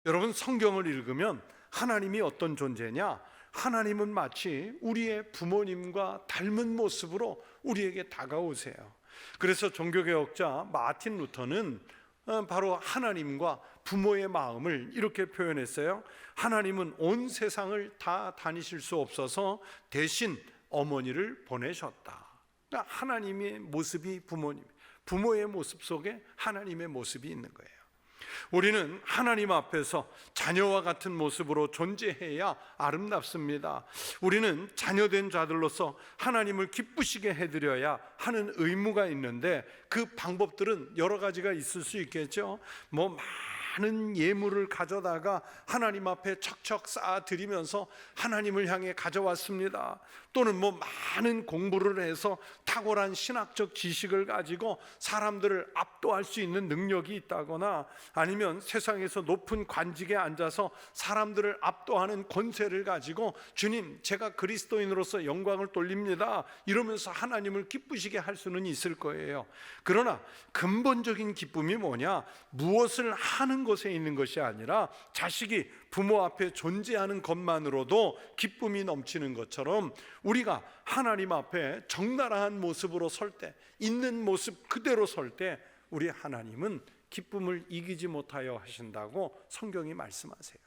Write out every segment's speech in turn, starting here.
여러분, 성경을 읽으면 하나님이 어떤 존재냐? 하나님은 마치 우리의 부모님과 닮은 모습으로 우리에게 다가오세요. 그래서 종교개혁자 마틴 루터는 바로 하나님과 부모의 마음을 이렇게 표현했어요. 하나님은 온 세상을 다 다니실 수 없어서 대신 어머니를 보내셨다. 그러니까 하나님의 모습이 부모님, 부모의 모습 속에 하나님의 모습이 있는 거예요. 우리는 하나님 앞에서 자녀와 같은 모습으로 존재해야 아름답습니다. 우리는 자녀된 자들로서 하나님을 기쁘시게 해드려야 하는 의무가 있는데, 그 방법들은 여러 가지가 있을 수 있겠죠. 많은 예물을 가져다가 하나님 앞에 척척 쌓아드리면서 하나님을 향해 가져왔습니다. 또는 많은 공부를 해서 탁월한 신학적 지식을 가지고 사람들을 압도할 수 있는 능력이 있다거나, 아니면 세상에서 높은 관직에 앉아서 사람들을 압도하는 권세를 가지고 주님, 제가 그리스도인으로서 영광을 돌립니다 이러면서 하나님을 기쁘시게 할 수는 있을 거예요. 그러나 근본적인 기쁨이 뭐냐? 무엇을 하는 것에 있는 것이 아니라 자식이 부모 앞에 존재하는 것만으로도 기쁨이 넘치는 것처럼, 우리가 하나님 앞에 적나라한 모습으로 설 때, 있는 모습 그대로 설 때 우리 하나님은 기쁨을 이기지 못하여 하신다고 성경이 말씀하세요.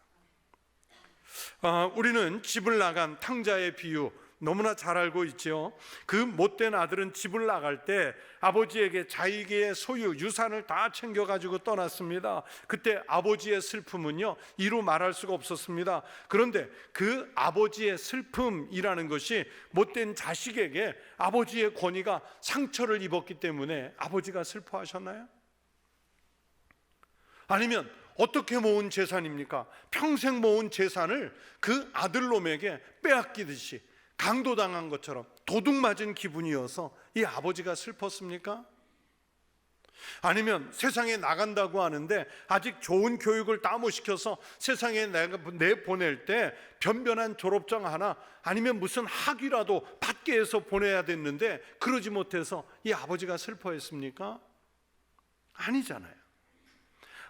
우리는 집을 나간 탕자의 비유 너무나 잘 알고 있죠. 그 못된 아들은 집을 나갈 때 아버지에게 자기의 소유 유산을 다 챙겨가지고 떠났습니다. 그때 아버지의 슬픔은요, 이루 말할 수가 없었습니다. 그런데 그 아버지의 슬픔이라는 것이 못된 자식에게 아버지의 권위가 상처를 입었기 때문에 아버지가 슬퍼하셨나요? 아니면 어떻게 모은 재산입니까? 평생 모은 재산을 그 아들놈에게 빼앗기듯이 강도당한 것처럼 도둑 맞은 기분이어서 이 아버지가 슬펐습니까? 아니면 세상에 나간다고 하는데 아직 좋은 교육을 다 못 시켜서 세상에 내보낼 때 변변한 졸업장 하나, 아니면 무슨 학위라도 받게 해서 보내야 됐는데 그러지 못해서 이 아버지가 슬퍼했습니까? 아니잖아요.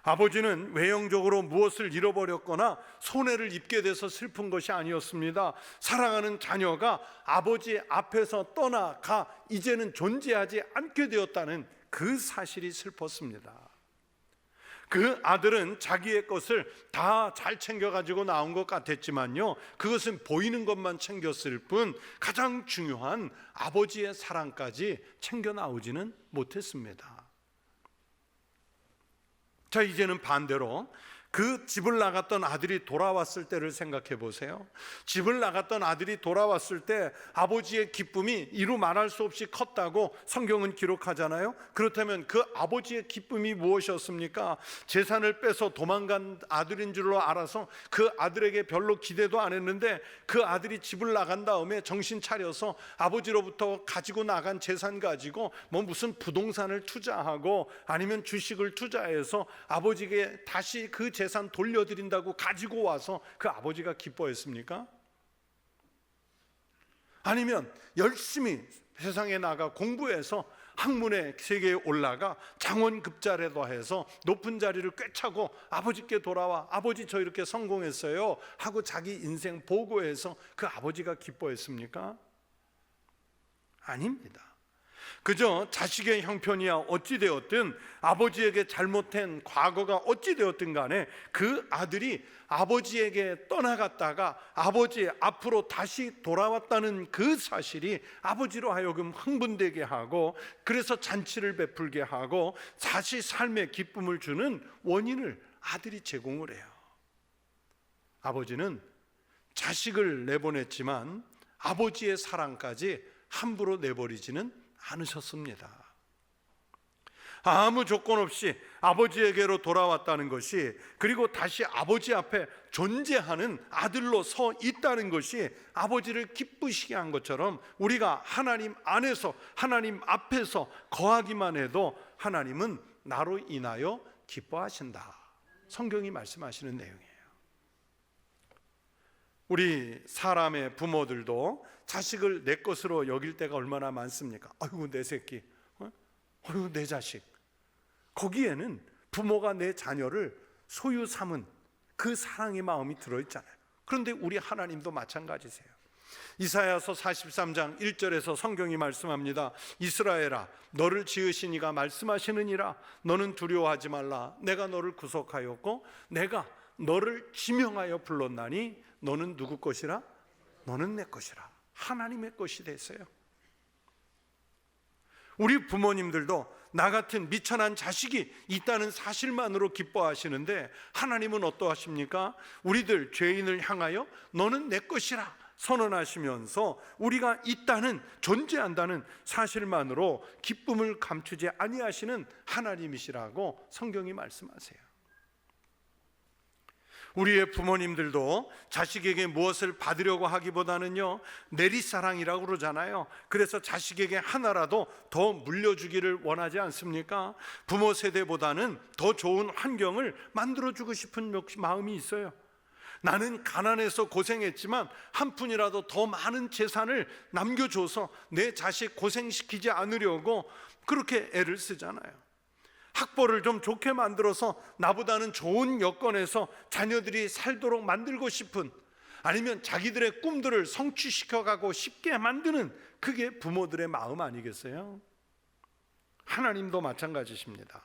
아버지는 외형적으로 무엇을 잃어버렸거나 손해를 입게 돼서 슬픈 것이 아니었습니다. 사랑하는 자녀가 아버지 앞에서 떠나가 이제는 존재하지 않게 되었다는 그 사실이 슬펐습니다. 그 아들은 자기의 것을 다 잘 챙겨가지고 나온 것 같았지만요, 그것은 보이는 것만 챙겼을 뿐 가장 중요한 아버지의 사랑까지 챙겨 나오지는 못했습니다. 자, 이제는 반대로 그 집을 나갔던 아들이 돌아왔을 때를 생각해 보세요. 집을 나갔던 아들이 돌아왔을 때 아버지의 기쁨이 이루 말할 수 없이 컸다고 성경은 기록하잖아요. 그렇다면 그 아버지의 기쁨이 무엇이었습니까? 재산을 빼서 도망간 아들인 줄로 알아서 그 아들에게 별로 기대도 안 했는데, 그 아들이 집을 나간 다음에 정신 차려서 아버지로부터 가지고 나간 재산 가지고 무슨 부동산을 투자하고 아니면 주식을 투자해서 아버지에게 다시 그 재산 돌려드린다고 가지고 와서 그 아버지가 기뻐했습니까? 아니면 열심히 세상에 나가 공부해서 학문의 세계에 올라가 장원급자라도 해서 높은 자리를 꿰차고 아버지께 돌아와 아버지 저 이렇게 성공했어요 하고 자기 인생 보고해서 그 아버지가 기뻐했습니까? 아닙니다. 그저 자식의 형편이야 어찌되었든, 아버지에게 잘못된 과거가 어찌되었든 간에 그 아들이 아버지에게 떠나갔다가 아버지 앞으로 다시 돌아왔다는 그 사실이 아버지로 하여금 흥분되게 하고, 그래서 잔치를 베풀게 하고 다시 삶의 기쁨을 주는 원인을 아들이 제공을 해요. 아버지는 자식을 내보냈지만 아버지의 사랑까지 함부로 내버리지는 않으셨습니다. 아무 조건 없이 아버지에게로 돌아왔다는 것이, 그리고 다시 아버지 앞에 존재하는 아들로 서 있다는 것이 아버지를 기쁘시게 한 것처럼, 우리가 하나님 안에서 하나님 앞에서 거하기만 해도 하나님은 나로 인하여 기뻐하신다. 성경이 말씀하시는 내용이에요. 우리 사람의 부모들도 자식을 내 것으로 여길 때가 얼마나 많습니까? 아이고 내 새끼, 아이고 내 자식. 거기에는 부모가 내 자녀를 소유 삼은 그 사랑의 마음이 들어있잖아요. 그런데 우리 하나님도 마찬가지세요. 이사야서 43장 1절에서 성경이 말씀합니다. 이스라엘아, 너를 지으신 이가 말씀하시느니라. 너는 두려워하지 말라. 내가 너를 구속하였고 내가 너를 지명하여 불렀나니 너는 누구 것이라? 너는 내 것이라. 하나님의 것이 됐어요. 우리 부모님들도 나 같은 미천한 자식이 있다는 사실만으로 기뻐하시는데 하나님은 어떠하십니까? 우리들 죄인을 향하여 너는 내 것이라 선언하시면서 우리가 있다는, 존재한다는 사실만으로 기쁨을 감추지 아니하시는 하나님이시라고 성경이 말씀하세요. 우리의 부모님들도 자식에게 무엇을 받으려고 하기보다는요, 내리사랑이라고 그러잖아요. 그래서 자식에게 하나라도 더 물려주기를 원하지 않습니까? 부모 세대보다는 더 좋은 환경을 만들어주고 싶은 마음이 있어요. 나는 가난해서 고생했지만 한 푼이라도 더 많은 재산을 남겨줘서 내 자식 고생시키지 않으려고 그렇게 애를 쓰잖아요. 학벌을 좀 좋게 만들어서 나보다는 좋은 여건에서 자녀들이 살도록 만들고 싶은, 아니면 자기들의 꿈들을 성취시켜가고 싶게 만드는, 그게 부모들의 마음 아니겠어요? 하나님도 마찬가지십니다.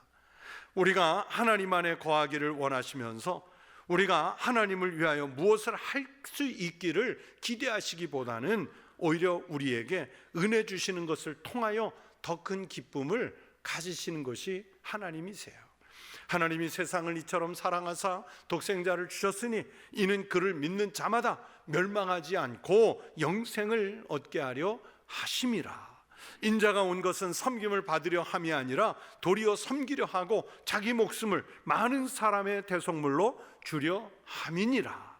우리가 하나님 안에 거하기를 원하시면서 우리가 하나님을 위하여 무엇을 할 수 있기를 기대하시기보다는 오히려 우리에게 은혜 주시는 것을 통하여 더 큰 기쁨을 가지시는 것이 하나님이세요. 하나님이 세상을 이처럼 사랑하사 독생자를 주셨으니 이는 그를 믿는 자마다 멸망하지 않고 영생을 얻게 하려 하심이라. 인자가 온 것은 섬김을 받으려 함이 아니라 도리어 섬기려 하고 자기 목숨을 많은 사람의 대속물로 주려 함이니라.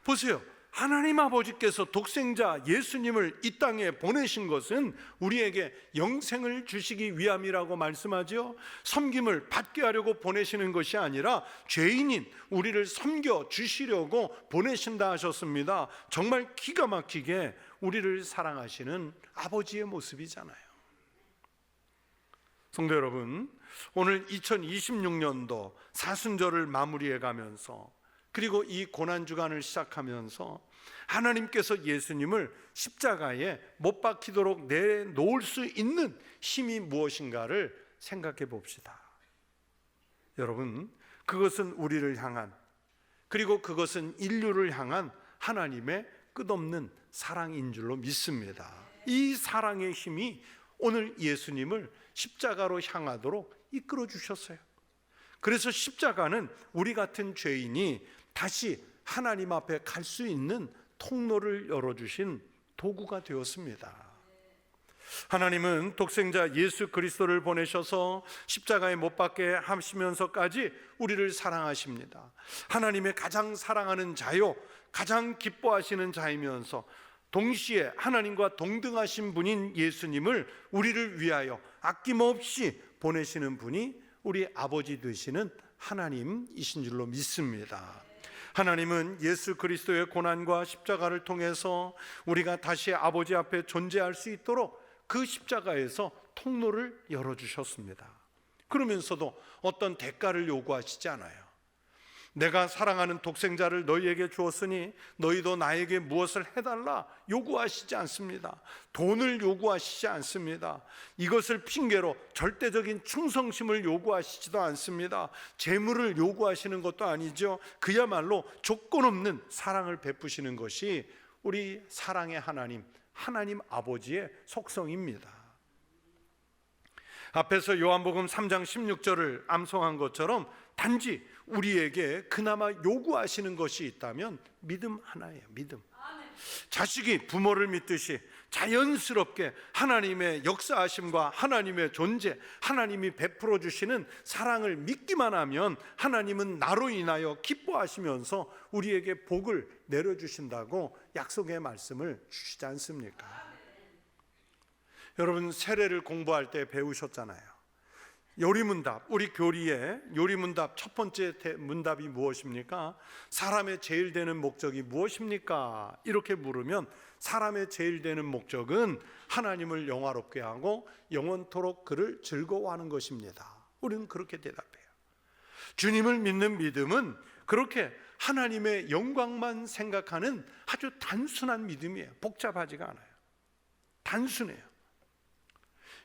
보세요. 하나님 아버지께서 독생자 예수님을 이 땅에 보내신 것은 우리에게 영생을 주시기 위함이라고 말씀하죠. 섬김을 받게 하려고 보내시는 것이 아니라 죄인인 우리를 섬겨 주시려고 보내신다 하셨습니다. 정말 기가 막히게 우리를 사랑하시는 아버지의 모습이잖아요. 성도 여러분, 오늘 2026년도 사순절을 마무리해 가면서, 그리고 이 고난주간을 시작하면서 하나님께서 예수님을 십자가에 못 박히도록 내놓을 수 있는 힘이 무엇인가를 생각해 봅시다. 여러분, 그것은 우리를 향한, 그리고 그것은 인류를 향한 하나님의 끝없는 사랑인 줄로 믿습니다. 이 사랑의 힘이 오늘 예수님을 십자가로 향하도록 이끌어 주셨어요. 그래서 십자가는 우리 같은 죄인이 다시 하나님 앞에 갈 수 있는 통로를 열어주신 도구가 되었습니다. 하나님은 독생자 예수 그리스도를 보내셔서 십자가에 못 박게 하시면서까지 우리를 사랑하십니다. 하나님의 가장 사랑하는 자요, 가장 기뻐하시는 자이면서 동시에 하나님과 동등하신 분인 예수님을 우리를 위하여 아낌없이 보내시는 분이 우리 아버지 되시는 하나님이신 줄로 믿습니다. 하나님은 예수 그리스도의 고난과 십자가를 통해서 우리가 다시 아버지 앞에 존재할 수 있도록 그 십자가에서 통로를 열어주셨습니다. 그러면서도 어떤 대가를 요구하시지 않아요. 내가 사랑하는 독생자를 너희에게 주었으니 너희도 나에게 무엇을 해달라 요구하시지 않습니다. 돈을 요구하시지 않습니다. 이것을 핑계로 절대적인 충성심을 요구하시지도 않습니다. 재물을 요구하시는 것도 아니죠. 그야말로 조건 없는 사랑을 베푸시는 것이 우리 사랑의 하나님, 하나님 아버지의 속성입니다. 앞에서 요한복음 3장 16절을 암송한 것처럼 단지 우리에게 그나마 요구하시는 것이 있다면 믿음 하나예요. 믿음. 자식이 부모를 믿듯이 자연스럽게 하나님의 역사하심과 하나님의 존재, 하나님이 베풀어 주시는 사랑을 믿기만 하면 하나님은 나로 인하여 기뻐하시면서 우리에게 복을 내려주신다고 약속의 말씀을 주시지 않습니까? 여러분, 세례를 공부할 때 배우셨잖아요. 요리문답, 우리 교리의 요리문답 첫 번째 문답이 무엇입니까? 사람의 제일 되는 목적이 무엇입니까? 이렇게 물으면 사람의 제일 되는 목적은 하나님을 영화롭게 하고 영원토록 그를 즐거워하는 것입니다. 우리는 그렇게 대답해요. 주님을 믿는 믿음은 그렇게 하나님의 영광만 생각하는 아주 단순한 믿음이에요. 복잡하지가 않아요. 단순해요.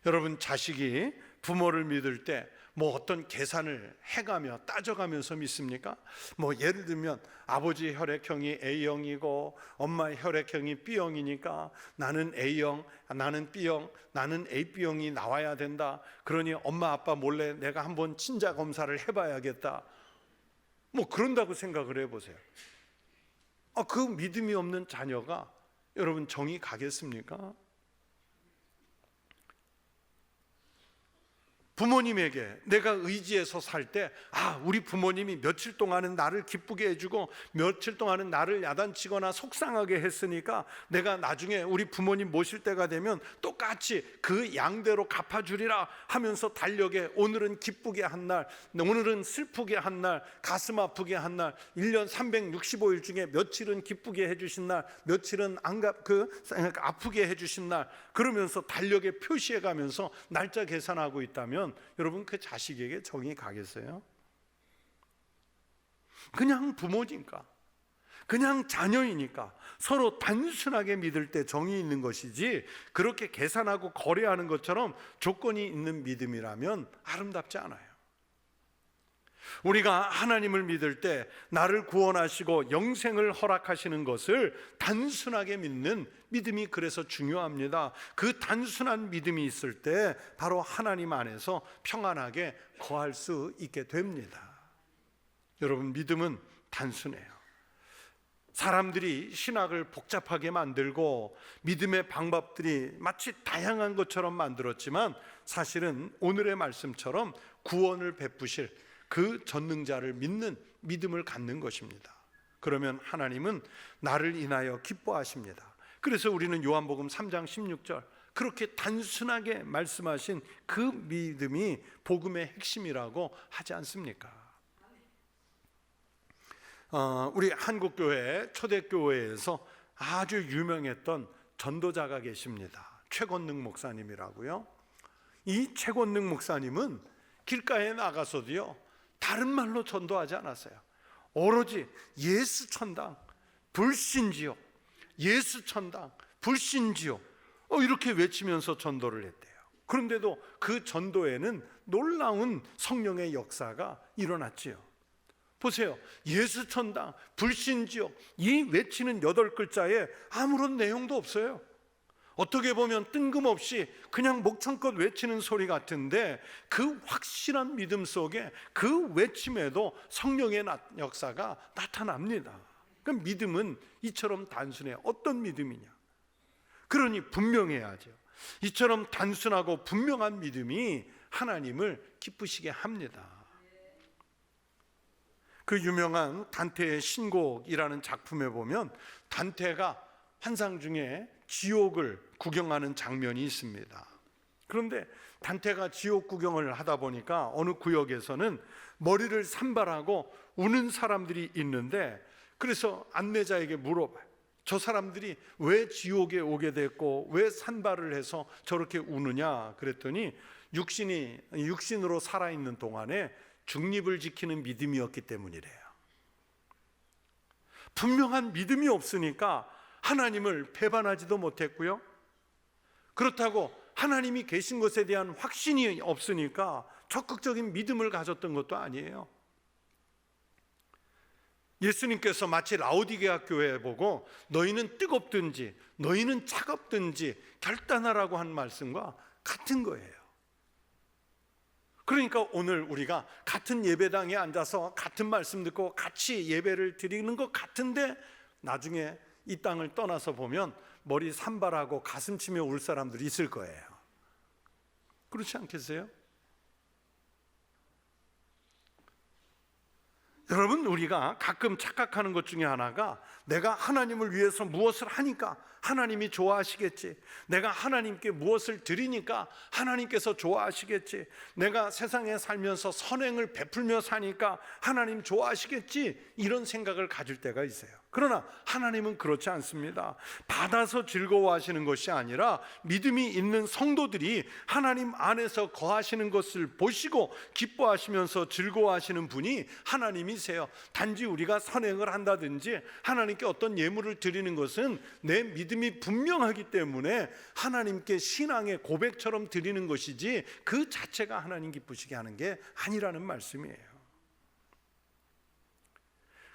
여러분, 자식이 부모를 믿을 때 뭐 어떤 계산을 해가며 따져가면서 믿습니까? 뭐 예를 들면 아버지 혈액형이 A형이고 엄마의 혈액형이 B형이니까 나는 A형, 나는 B형, 나는 AB형이 나와야 된다. 그러니 엄마 아빠 몰래 내가 한번 친자 검사를 해봐야겠다. 뭐 그런다고 생각을 해보세요. 그 믿음이 없는 자녀가 여러분 정이 가겠습니까? 부모님에게 내가 의지해서 살 때 우리 부모님이 며칠 동안은 나를 기쁘게 해주고 며칠 동안은 나를 야단치거나 속상하게 했으니까 내가 나중에 우리 부모님 모실 때가 되면 똑같이 그 양대로 갚아주리라 하면서 달력에 오늘은 기쁘게 한 날, 오늘은 슬프게 한 날, 가슴 아프게 한 날, 1년 365일 중에 며칠은 기쁘게 해주신 날, 며칠은 아프게 해주신 날, 그러면서 달력에 표시해가면서 날짜 계산하고 있다면 여러분 그 자식에게 정이 가겠어요? 그냥 부모니까, 그냥 자녀이니까 서로 단순하게 믿을 때 정이 있는 것이지 그렇게 계산하고 거래하는 것처럼 조건이 있는 믿음이라면 아름답지 않아요. 우리가 하나님을 믿을 때 나를 구원하시고 영생을 허락하시는 것을 단순하게 믿는 믿음이 그래서 중요합니다. 그 단순한 믿음이 있을 때 바로 하나님 안에서 평안하게 거할 수 있게 됩니다. 여러분, 믿음은 단순해요. 사람들이 신학을 복잡하게 만들고 믿음의 방법들이 마치 다양한 것처럼 만들었지만 사실은 오늘의 말씀처럼 구원을 베푸실 그 전능자를 믿는 믿음을 갖는 것입니다. 그러면 하나님은 나를 인하여 기뻐하십니다. 그래서 우리는 요한복음 3장 16절 그렇게 단순하게 말씀하신 그 믿음이 복음의 핵심이라고 하지 않습니까? 우리 한국교회 초대교회에서 아주 유명했던 전도자가 계십니다. 최권능 목사님이라고요. 이 최권능 목사님은 길가에 나가서도요 다른 말로 전도하지 않았어요. 오로지 예수 천당, 불신지요, 예수 천당, 불신지요 이렇게 외치면서 전도를 했대요. 그런데도 그 전도에는 놀라운 성령의 역사가 일어났지요. 보세요. 예수 천당, 불신지요 이 외치는 8글자에 아무런 내용도 없어요. 어떻게 보면 뜬금없이 그냥 목청껏 외치는 소리 같은데 그 확실한 믿음 속에 그 외침에도 성령의 역사가 나타납니다. 그 믿음은 이처럼 단순해요. 어떤 믿음이냐? 그러니 분명해야죠. 이처럼 단순하고 분명한 믿음이 하나님을 기쁘시게 합니다. 그 유명한 단테의 신곡이라는 작품에 보면 단테가 환상 중에 지옥을 구경하는 장면이 있습니다. 그런데 단테가 지옥 구경을 하다 보니까 어느 구역에서는 머리를 산발하고 우는 사람들이 있는데 그래서 안내자에게 물어봐요. 저 사람들이 왜 지옥에 오게 됐고 왜 산발을 해서 저렇게 우느냐 그랬더니 육신으로 살아있는 동안에 중립을 지키는 믿음이었기 때문이래요. 분명한 믿음이 없으니까 하나님을 배반하지도 못했고요. 그렇다고 하나님이 계신 것에 대한 확신이 없으니까 적극적인 믿음을 가졌던 것도 아니에요. 예수님께서 마치 라오디게아 교회에 보고 너희는 뜨겁든지 너희는 차갑든지 결단하라고 한 말씀과 같은 거예요. 그러니까 오늘 우리가 같은 예배당에 앉아서 같은 말씀 듣고 같이 예배를 드리는 것 같은데 나중에 이 땅을 떠나서 보면 머리 산발하고 가슴 치며 울 사람들이 있을 거예요. 그렇지 않겠어요? 여러분, 우리가 가끔 착각하는 것 중에 하나가 내가 하나님을 위해서 무엇을 하니까 하나님이 좋아하시겠지. 내가 하나님께 무엇을 드리니까 하나님께서 좋아하시겠지. 내가 세상에 살면서 선행을 베풀며 사니까 하나님 좋아하시겠지. 이런 생각을 가질 때가 있어요. 그러나 하나님은 그렇지 않습니다. 받아서 즐거워하시는 것이 아니라 믿음이 있는 성도들이 하나님 안에서 거하시는 것을 보시고 기뻐하시면서 즐거워하시는 분이 하나님이세요. 단지 우리가 선행을 한다든지 하나님께 어떤 예물을 드리는 것은 내 믿음이 분명하기 때문에 하나님께 신앙의 고백처럼 드리는 것이지 그 자체가 하나님 기쁘시게 하는 게 아니라는 말씀이에요.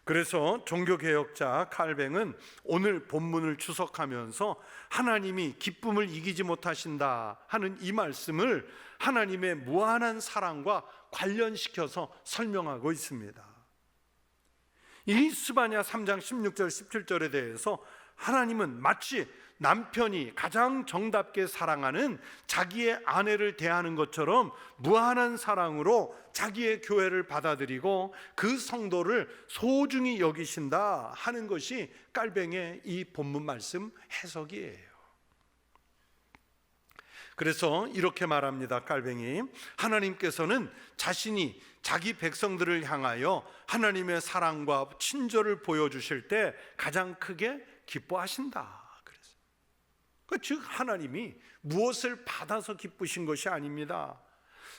그래서 종교개혁자 칼뱅은 오늘 본문을 추석하면서 하나님이 기쁨을 이기지 못하신다 하는 이 말씀을 하나님의 무한한 사랑과 관련시켜서 설명하고 있습니다. 이 스바냐 3장 16절 17절에 대해서 하나님은 마치 남편이 가장 정답게 사랑하는 자기의 아내를 대하는 것처럼 무한한 사랑으로 자기의 교회를 받아들이고 그 성도를 소중히 여기신다 하는 것이 깔뱅의 이 본문 말씀 해석이에요. 그래서 이렇게 말합니다. 깔뱅이, 하나님께서는 자신이 자기 백성들을 향하여 하나님의 사랑과 친절을 보여주실 때 가장 크게 기뻐하신다. 즉 하나님이 무엇을 받아서 기쁘신 것이 아닙니다.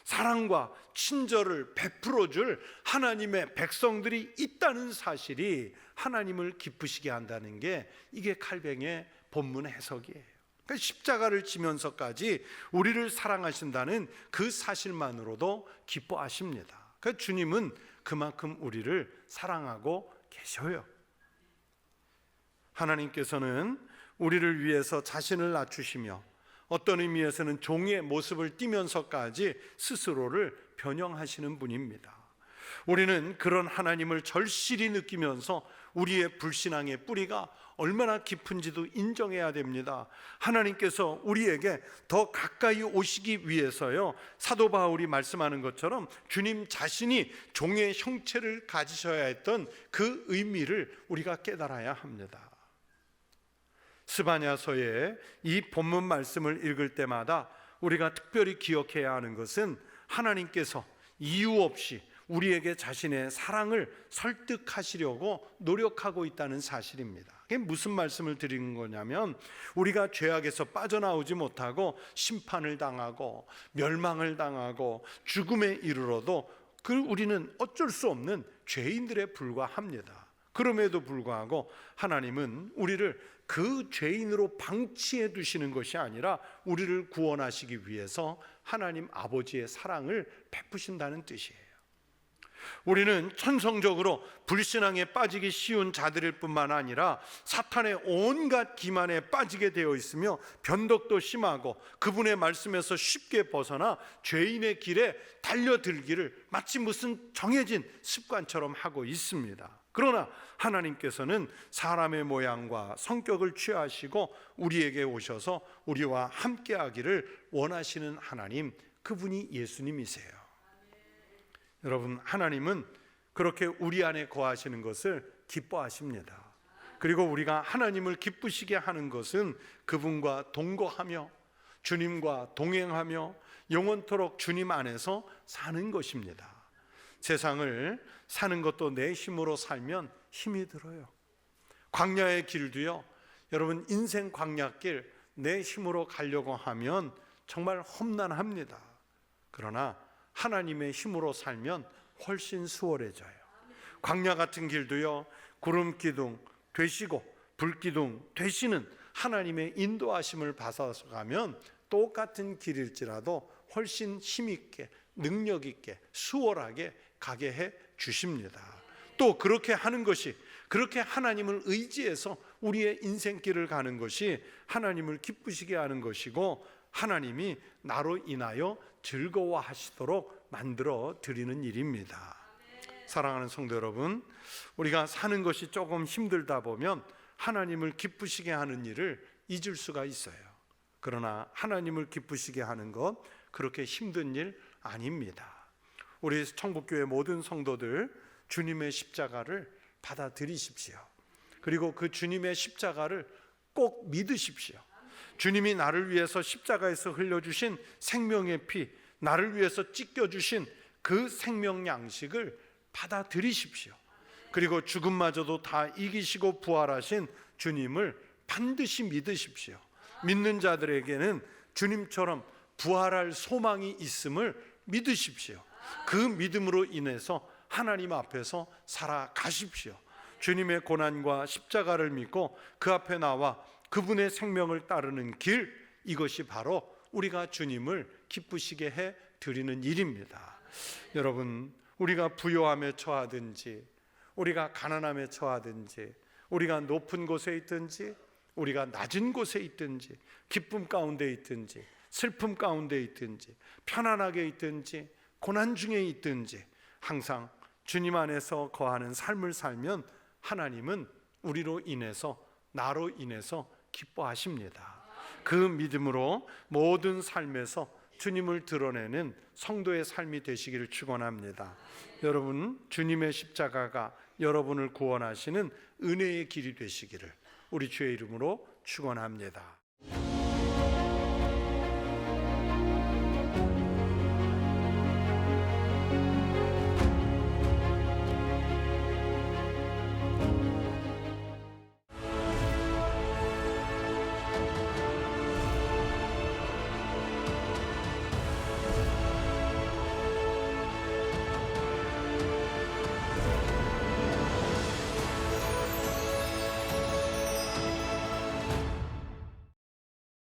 사랑과 친절을 베풀어 줄 하나님의 백성들이 있다는 사실이 하나님을 기쁘시게 한다는 게 이게 칼뱅의 본문 해석이에요. 그러니까 십자가를 지면서까지 우리를 사랑하신다는 그 사실만으로도 기뻐하십니다. 그러니까 주님은 그만큼 우리를 사랑하고 계셔요. 하나님께서는 우리를 위해서 자신을 낮추시며 어떤 의미에서는 종의 모습을 띠면서까지 스스로를 변형하시는 분입니다. 우리는 그런 하나님을 절실히 느끼면서 우리의 불신앙의 뿌리가 얼마나 깊은지도 인정해야 됩니다. 하나님께서 우리에게 더 가까이 오시기 위해서요, 사도 바울이 말씀하는 것처럼 주님 자신이 종의 형체를 가지셔야 했던 그 의미를 우리가 깨달아야 합니다. 스바냐서의 이 본문 말씀을 읽을 때마다 우리가 특별히 기억해야 하는 것은 하나님께서 이유 없이 우리에게 자신의 사랑을 설득하시려고 노력하고 있다는 사실입니다. 그게 무슨 말씀을 드리는 거냐면, 우리가 죄악에서 빠져나오지 못하고 심판을 당하고 멸망을 당하고 죽음에 이르러도 우리는 어쩔 수 없는 죄인들에 불과합니다. 그럼에도 불구하고 하나님은 우리를 그 죄인으로 방치해 두시는 것이 아니라 우리를 구원하시기 위해서 하나님 아버지의 사랑을 베푸신다는 뜻이에요. 우리는 천성적으로 불신앙에 빠지기 쉬운 자들일 뿐만 아니라 사탄의 온갖 기만에 빠지게 되어 있으며 변덕도 심하고 그분의 말씀에서 쉽게 벗어나 죄인의 길에 달려들기를 마치 무슨 정해진 습관처럼 하고 있습니다. 그러나 하나님께서는 사람의 모양과 성격을 취하시고 우리에게 오셔서 우리와 함께하기를 원하시는 하나님, 그분이 예수님이세요. 여러분, 하나님은 그렇게 우리 안에 거하시는 것을 기뻐하십니다. 그리고 우리가 하나님을 기쁘시게 하는 것은 그분과 동거하며 주님과 동행하며 영원토록 주님 안에서 사는 것입니다. 세상을 사는 것도 내 힘으로 살면 힘이 들어요. 광야의 길도요, 여러분, 인생 광야길 내 힘으로 가려고 하면 정말 험난합니다. 그러나 하나님의 힘으로 살면 훨씬 수월해져요. 광야 같은 길도요, 구름 기둥 되시고 불 기둥 되시는 하나님의 인도하심을 받아서 가면 똑같은 길일지라도 훨씬 힘있게 능력 있게 수월하게 가게 해 주십니다. 또 그렇게 하는 것이, 그렇게 하나님을 의지해서 우리의 인생길을 가는 것이 하나님을 기쁘시게 하는 것이고, 하나님이 나로 인하여 즐거워하시도록 만들어 드리는 일입니다. 사랑하는 성도 여러분, 우리가 사는 것이 조금 힘들다 보면 하나님을 기쁘시게 하는 일을 잊을 수가 있어요. 그러나 하나님을 기쁘시게 하는 것, 그렇게 힘든 일 아닙니다. 우리 청북교회 모든 성도들 주님의 십자가를 받아들이십시오. 그리고 그 주님의 십자가를 꼭 믿으십시오. 주님이 나를 위해서 십자가에서 흘려주신 생명의 피, 나를 위해서 찢겨주신 그 생명 양식을 받아들이십시오. 그리고 죽음마저도 다 이기시고 부활하신 주님을 반드시 믿으십시오. 믿는 자들에게는 주님처럼 부활할 소망이 있음을 믿으십시오. 그 믿음으로 인해서 하나님 앞에서 살아가십시오. 주님의 고난과 십자가를 믿고 그 앞에 나와 그분의 생명을 따르는 길, 이것이 바로 우리가 주님을 기쁘시게 해 드리는 일입니다. 여러분, 우리가 부요함에 처하든지 우리가 가난함에 처하든지 우리가 높은 곳에 있든지 우리가 낮은 곳에 있든지 기쁨 가운데 있든지 슬픔 가운데 있든지 편안하게 있든지 고난 중에 있든지 항상 주님 안에서 거하는 삶을 살면 하나님은 우리로 인해서, 나로 인해서 기뻐하십니다. 그 믿음으로 모든 삶에서 주님을 드러내는 성도의 삶이 되시기를 축원합니다. 여러분, 주님의 십자가가 여러분을 구원하시는 은혜의 길이 되시기를 우리 주의 이름으로 축원합니다.